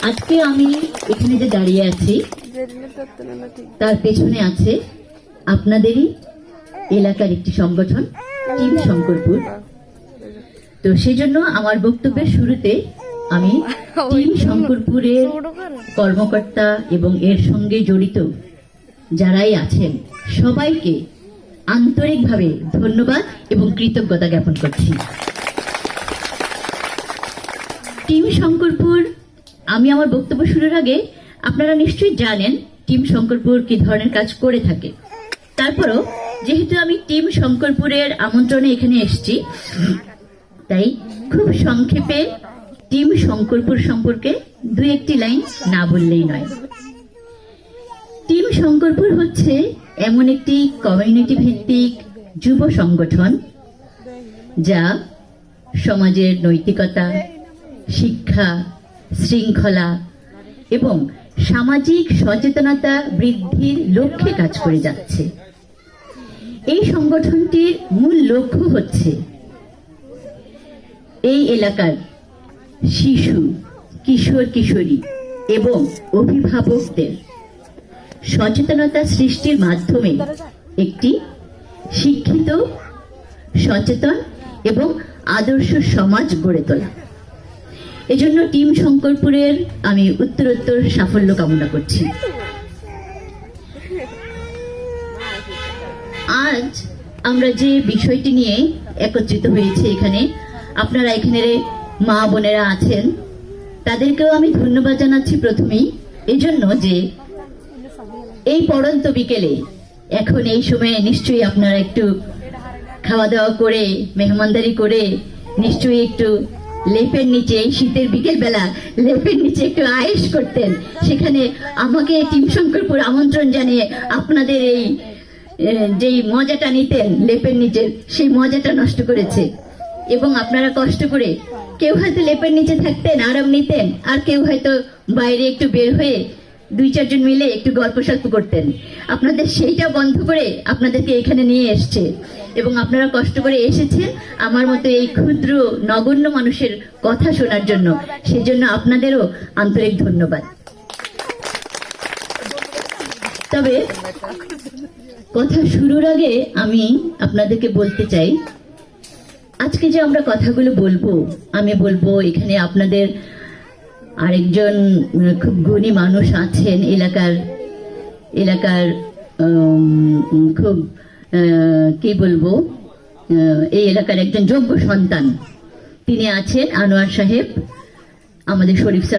আজকে আমি এখানে যে দাঁড়িয়ে আছি তার পেছনে আছে আপনাদেরই এলাকার একটি সংগঠন টিম শঙ্করপুর। তো সেজন্য আমার বক্তব্যের শুরুতে আমি টিম শঙ্করপুরের কর্মকর্তা এবং এর সঙ্গে জড়িত যারাই আছেন সবাইকে আন্তরিকভাবে ধন্যবাদ এবং কৃতজ্ঞতা জ্ঞাপন করছি। টিম শঙ্করপুর, আমি আমার বক্তব্য শুরুর আগে আপনারা নিশ্চয়ই জানেন টিম শঙ্করপুর কি ধরনের কাজ করে থাকে। তারপরও যেহেতু আমি টিম শঙ্করপুরের আমন্ত্রণে এখানে এসেছি, তাই খুব সংক্ষেপে টিম শঙ্করপুর সম্পর্কে দু একটি লাইন না বললেই নয়। টিম শঙ্করপুর হচ্ছে এমন একটি কমিউনিটি ভিত্তিক যুব সংগঠন যা সমাজের নৈতিকতা, শিক্ষা, শৃঙ্খলা এবং সামাজিক সচেতনতা বৃদ্ধির লক্ষ্যে কাজ করে যাচ্ছে। এই সংগঠনটির মূল লক্ষ্য হচ্ছে এই এলাকার শিশু, কিশোর কিশোরী এবং অভিভাবকদের সচেতনতা সৃষ্টির মাধ্যমে একটি শিক্ষিত, সচেতন এবং আদর্শ সমাজ গড়ে তোলা। এজন্য টিম শঙ্করপুরের আমি উত্তরোত্তর সাফল্য কামনা করছি। আজ আমরা যে বিষয়টি নিয়ে একত্রিত হয়েছে এখানে, আপনারা এখানে মা বোনেরা আছেন, তাদেরকেও আমি ধন্যবাদ জানাচ্ছি প্রথমেই এজন্য যে এই পড়ন্ত বিকেলে এখন এই সময়ে নিশ্চয়ই আপনারা একটু খাওয়া দাওয়া করে মেহমানদারি করে নিশ্চয়ই একটু লেপের নিচে, এই শীতের বিকেল বেলা লেপের নিচে একটু আয়েশ করতেন। সেখানে আমাকে টিম শঙ্করপুর আমন্ত্রণ জানিয়ে আপনাদের এই যেই মজাটা নিতেন লেপের নিচে, সেই মজাটা নষ্ট করেছে। এবং আপনারা কষ্ট করে কেউ হয়তো লেপের নিচে থাকতেন, আরাম নিতেন, আর কেউ হয়তো বাইরে একটু বের হয়ে দুই চারজন মিলে একটু গল্প সল্প করতেন। আপনাদের সেইটা বন্ধ করে আপনাদেরকে এখানে নিয়ে এসছে এবং আপনারা কষ্ট করে এসেছেন আমার মতো এই ক্ষুদ্র নগণ্য মানুষের কথা শোনার জন্য। সেজন্য আপনাদেরও আন্তরিক ধন্যবাদ। তবে কথা শুরুর আগে আমি আপনাদেরকে বলতে চাই, আজকে যে আমরা কথাগুলো বলবো, আমি বলবো এখানে আপনাদের আরেকজন খুব গুণী মানুষ আছেন এলাকার খুব কি বলবো, এই এলাকার একজন যোগ্য সন্তান, তিনি আছেন আনোয়ার সাহেব, আমাদের শরীফ স্যার।